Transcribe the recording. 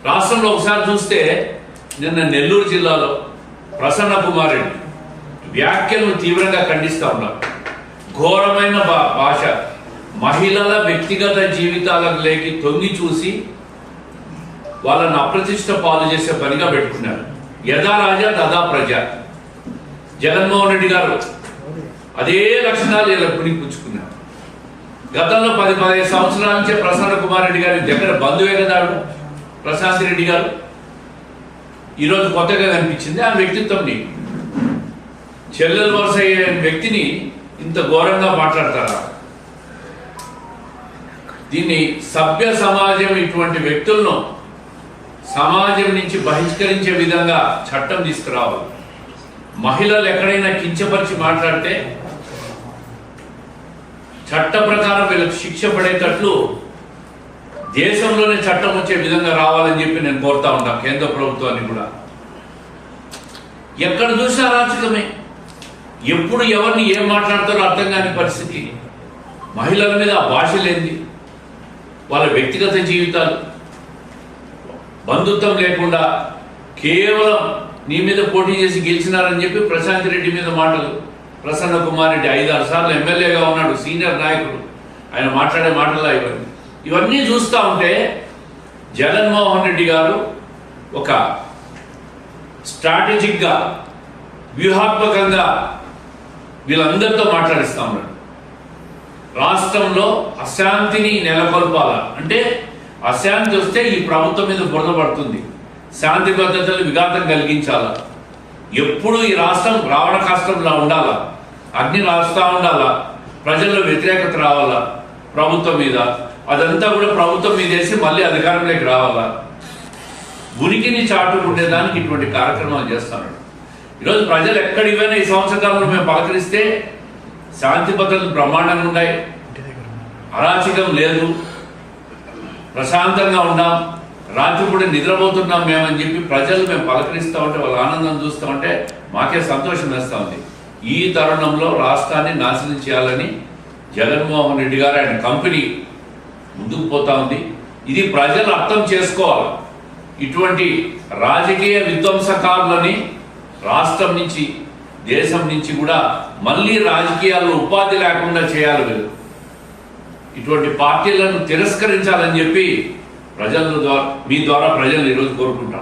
రాష్ట్రంలో ఒకసారి చూస్తే నిన్న నెల్లూరు జిల్లాలో ప్రసన్న కుమార్ రెడ్డి వ్యాఖ్యలను తీవ్రంగా ఖండిస్తూ ఉన్నారు. ఘోరమైన భాష, మహిళల వ్యక్తిగత జీవితాలకు లేకి తొంగి చూసి వాళ్ళని అప్రతిష్ట పాలు చేసే పనిగా పెట్టుకున్నారు. యథా రాజా తదా ప్రజ. జగన్మోహన్ రెడ్డి గారు అదే లక్షణాలు ఇలా పుణిపుచ్చుకున్నారు. గతంలో 10-15 సంవత్సరాల నుంచే ప్రసన్న కుమార్ రెడ్డి గారి దగ్గర బంధువే కదా ప్రశాంత్ రెడ్డి గారు. ఈరోజు కొత్తగా కనిపించింది ఆ వ్యక్తిత్వంని. చెల్లెలు వరుస అయ్యే వ్యక్తిని ఇంత ఘోరంగా మాట్లాడతారా? దీన్ని సభ్య సమాజం ఇటువంటి వ్యక్తులను సమాజం నుంచి బహిష్కరించే విధంగా చట్టం తీసుకురావాలి. మహిళలు ఎక్కడైనా కించపరిచి మాట్లాడితే చట్ట ప్రకారం వీళ్ళకి శిక్ష పడేటట్లు దేశంలోనే చట్టం వచ్చే విధంగా రావాలని చెప్పి నేను కోరుతా ఉంటాను కేంద్ర ప్రభుత్వాన్ని కూడా. ఎక్కడ చూసినా అరాచకమే. ఎప్పుడు ఎవరిని ఏం మాట్లాడతారో అర్థం కాని పరిస్థితి. మహిళల మీద ఆ భాష లేనిది, వాళ్ళ వ్యక్తిగత జీవితాలు, బంధుత్వం లేకుండా కేవలం నీ మీద పోటీ చేసి గెలిచినారని చెప్పి ప్రశాంత్ రెడ్డి మీద మాటలు. ప్రసన్న కుమార్ రెడ్డి 5-6 సార్లు ఎమ్మెల్యేగా ఉన్నాడు, సీనియర్ నాయకుడు. ఆయన మాట్లాడే మాటలా ఇవన్నీ చూస్తూ ఉంటే జగన్మోహన్ రెడ్డి గారు ఒక స్ట్రాటజిక్గా వ్యూహాత్మకంగా వీళ్ళందరితో మాట్లాడిస్తూ ఉన్నాడు. రాష్ట్రంలో అశాంతిని నెలకొల్పాల అంటే అశాంతి వస్తే ఈ ప్రభుత్వం మీద బురద పడుతుంది. శాంతి భద్రతలు విఘాతం కలిగించాలా. ఎప్పుడు ఈ రాష్ట్రం రావణ కష్టంలా ఉండాలా, అగ్ని రాస్తా ఉండాలా, ప్రజల్లో వ్యతిరేకత రావాలా ప్రభుత్వం మీద. అదంతా కూడా ప్రభుత్వం మీద వేసి మళ్ళీ అధికారంలోకి రావాలా. ఉనికిని చాటుకుండేదానికి ఇటువంటి కార్యక్రమాలు చేస్తున్నాడు. ఈరోజు ప్రజలు ఎక్కడికైనా ఈ సంవత్సర కాలంలో మేము పలకరిస్తే శాంతి భద్రతలు బ్రహ్మాండంగా ఉన్నాయి, అరాచకం లేదు, ప్రశాంతంగా ఉన్నాం, రాత్రి కూడా నిద్రపోతున్నాం మేమని చెప్పి ప్రజలు మేము పలకరిస్తూ ఉంటే వాళ్ళ ఆనందం చూస్తూ ఉంటే మాకే సంతోషం వేస్తూ ఉంది. ఈ తరుణంలో రాష్ట్రాన్ని నాశనం చేయాలని జగన్మోహన్ రెడ్డి గారు ఆయన కంపెనీ ముందుకు పోతా ఉంది. ఇది ప్రజలు అర్థం చేసుకోవాలి. ఇటువంటి రాజకీయ విధ్వంసకారులని రాష్ట్రం నుంచి దేశం నుంచి కూడా మళ్ళీ రాజకీయాల్లో ఉపాధి లేకుండా చేయాలి. వీళ్ళు ఇటువంటి పార్టీలను తిరస్కరించాలని చెప్పి మీ ద్వారా ప్రజలు ఈరోజు కోరుకుంటారు.